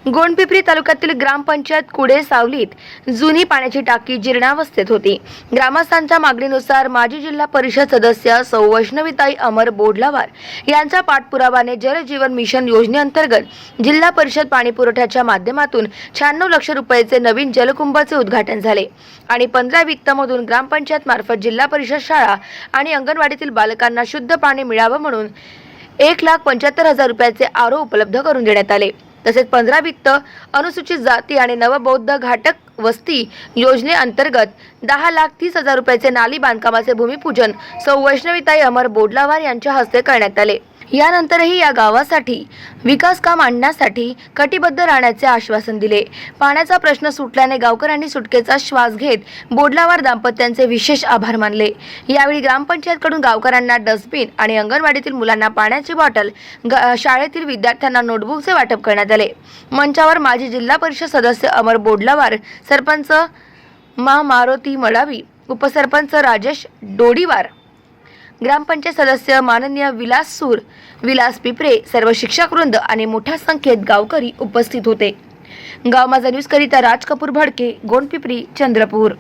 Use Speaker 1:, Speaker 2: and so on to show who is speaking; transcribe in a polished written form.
Speaker 1: गोंडपिंपरी तालुक्यातील ग्रामपंचायत कुडे सावलीत जुनी पाण्याची टाकी जीर्णावस्थेत होती। ग्रामस्थांच्या मागणीनुसार माजी जिल्हा परिषद सदस्य सौ वैष्णवीताई अमर बोडलावार यांच्या पाठपुरावाने जल जीवन मिशन योजनेअंतर्गत जिल्हा परिषद पाणी पुरवठ्याच्या माध्यमातून 96 लाख रुपयाचे नवीन जलकुंभाचे उद्घाटन झाले आणि 15 वित्तमधून ग्रामपंचायत मार्फत जिल्हा परिषद शाळा आणि अंगणवाडीतील बालकांना शुद्ध पाणी मिळावे म्हणून 1,75,000 रुपयाचे आरो उपलब्ध करून देण्यात आले। तसेच 15 वित्त अनुसूचित जाती आणि नवबौद्ध घाटक वस्ती योजनेअंतर्गत 10,30,000 रुपयाचे नाली बांधकामाचे भूमिपूजन सौ वैष्णवीताई अमर बोडलावार यांच्या हस्ते करण्यात आले। यानंतरही या गावासाठी विकास काम आणण्यासाठी कटिबद्ध राहण्याचे आश्वासन दिले। पाण्याचा प्रश्न सुटल्याने गावकऱ्यांनी सुटकेचा श्वास घेत बोडलावार दाम्पत्यांचे विशेष आभार मानले। यावेळी ग्रामपंचायतकडून गावकऱ्यांना डस्टबिन आणि अंगणवाडीतील मुलांना पाण्याची बॉटल, शाळेतील विद्यार्थ्यांना नोटबुकचे वाटप करण्यात आले। मंचावर माजी जिल्हा परिषद सदस्य अमर बोडलावार, सरपंच मारुती मडावी, उपसरपंच राजेश डोडीवार, ग्रामपंचायत सदस्य माननीय विलास पिपरे, सर्व शिक्षक वृंद आणि मोठ्या संख्येत गावकरी उपस्थित होते। गाव माझा न्यूज करिता राज कपूर भडके, गोंडपिंपरी, चंद्रपूर।